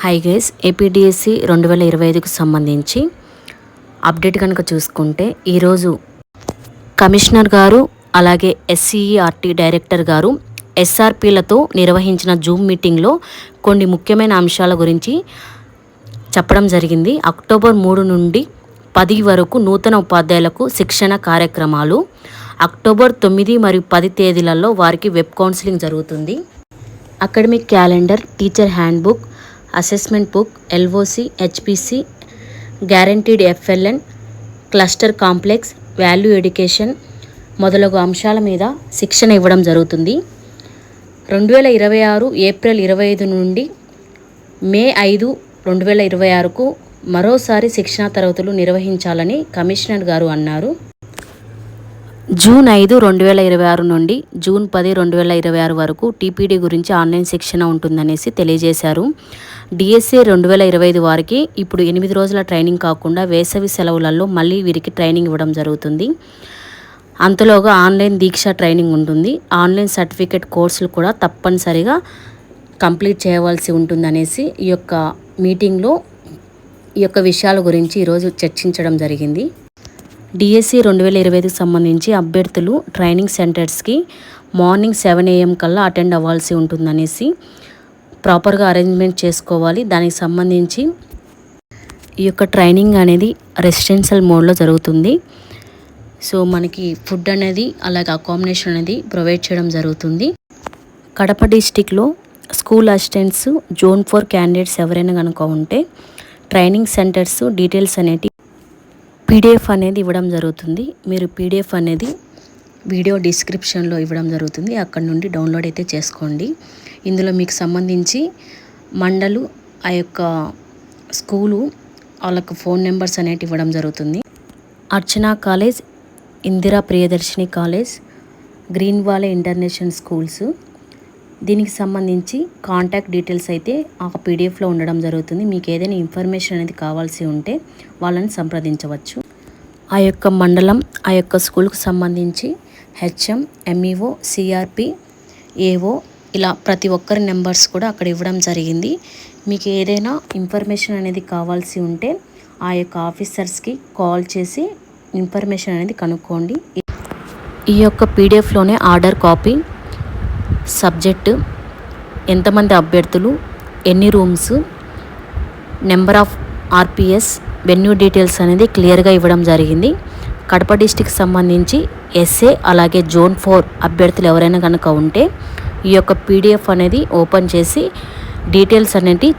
Hi guys, APDSC 2025కు సంబంధించి update కనుక చూసుకుంటే ఈరోజు కమిషనర్ గారు అలాగే ఎస్సీఈఆర్టీ డైరెక్టర్ గారు ఎస్ఆర్పీలతో నిర్వహించిన జూమ్ మీటింగ్లో కొన్ని ముఖ్యమైన అంశాల గురించి చెప్పడం జరిగింది. అక్టోబర్ 3 నుండి 10 వరకు నూతన ఉపాధ్యాయులకు శిక్షణ కార్యక్రమాలు, అక్టోబర్ 9 మరియు 10 తేదీలలో వారికి వెబ్ కౌన్సిలింగ్ జరుగుతుంది. Academic calendar, teacher handbook, assessment book, LOC, HPC, guaranteed FLN, cluster complex, value education మొదలగు అంశాల మీద శిక్షణ ఇవ్వడం జరుగుతుంది. 2026 ఏప్రిల్ 25 నుండి మే 5, 2026కు మరోసారి శిక్షణా తరగతులు నిర్వహించాలని కమిషనర్ గారు అన్నారు. జూన్ 5, 2026 నుండి జూన్ 10, 2026 వరకు టీపీడీ గురించి ఆన్లైన్ శిక్షణ ఉంటుందనేసి తెలియజేశారు. డిఎస్సి 2025 వారికి ఇప్పుడు 8 రోజుల ట్రైనింగ్ కాకుండా వేసవి సెలవులలో మళ్ళీ వీరికి ట్రైనింగ్ ఇవ్వడం జరుగుతుంది. అంతలోగా ఆన్లైన్ దీక్ష ట్రైనింగ్ ఉంటుంది. ఆన్లైన్ సర్టిఫికేట్ కోర్సులు కూడా తప్పనిసరిగా కంప్లీట్ చేయవలసి ఉంటుందనేసి ఈ యొక్క మీటింగ్లో ఈ యొక్క విషయాల గురించి ఈరోజు చర్చించడం జరిగింది. డిఎస్సి 2025కి సంబంధించి అభ్యర్థులు ట్రైనింగ్ సెంటర్స్కి మార్నింగ్ 7 AM కల్లా అటెండ్ అవ్వాల్సి ఉంటుందనేసి ప్రాపర్గా అరేంజ్మెంట్ చేసుకోవాలి. దానికి సంబంధించి ఈ యొక్క ట్రైనింగ్ అనేది రెసిడెన్షియల్ మోడ్లో జరుగుతుంది. సో మనకి ఫుడ్ అనేది అలాగే అకామిడేషన్ అనేది ప్రొవైడ్ చేయడం జరుగుతుంది. కడప డిస్టిక్లో స్కూల్ అసిస్టెంట్స్ జోన్ 4 క్యాండిడేట్స్ ఎవరైనా కనుక ఉంటే ట్రైనింగ్ సెంటర్స్ డీటెయిల్స్ అనేవి పీడిఎఫ్ అనేది ఇవ్వడం జరుగుతుంది. మీరు పీడిఎఫ్ అనేది వీడియో డిస్క్రిప్షన్లో ఇవ్వడం జరుగుతుంది. అక్కడ నుండి డౌన్లోడ్ అయితే చేసుకోండి. ఇందులో మీకు సంబంధించి మండలు, ఆ యొక్క స్కూలు, వాళ్ళకు ఫోన్ నెంబర్స్ అనేవి ఇవ్వడం జరుగుతుంది. Archana college, Indira Priyadarshini college, green valley international schools, దీనికి సంబంధించి కాంటాక్ట్ డీటెయిల్స్ అయితే ఆ పీడిఎఫ్లో ఉండడం జరుగుతుంది. మీకు ఏదైనా ఇన్ఫర్మేషన్ అనేది కావాల్సి ఉంటే వాళ్ళని సంప్రదించవచ్చు. ఆ యొక్క మండలం, ఆ యొక్క స్కూల్కి సంబంధించి హెచ్ఎం, ఎంఈఓ, సిఆర్పి, ఏఓ ఇలా ప్రతి ఒక్కరి నెంబర్స్ కూడా అక్కడ ఇవ్వడం జరిగింది. మీకు ఏదైనా ఇన్ఫర్మేషన్ అనేది కావాల్సి ఉంటే ఆ యొక్క ఆఫీసర్స్కి కాల్ చేసి ఇన్ఫర్మేషన్ అనేది కనుక్కోండి. ఈ యొక్క పీడిఎఫ్లోనే ఆర్డర్ కాపీ, సబ్జెక్టు, ఎంతమంది అభ్యర్థులు, ఎన్ని rooms, number of RPS, venue details అనేది క్లియర్గా ఇవ్వడం జరిగింది. కడప డిస్టిక్ సంబంధించి ఎస్ఏ అలాగే జోన్ 4 అభ్యర్థులు ఎవరైనా కనుక ఉంటే ఈ యొక్క పీడిఎఫ్ అనేది ఓపెన్ చేసి డీటెయిల్స్ అనేవి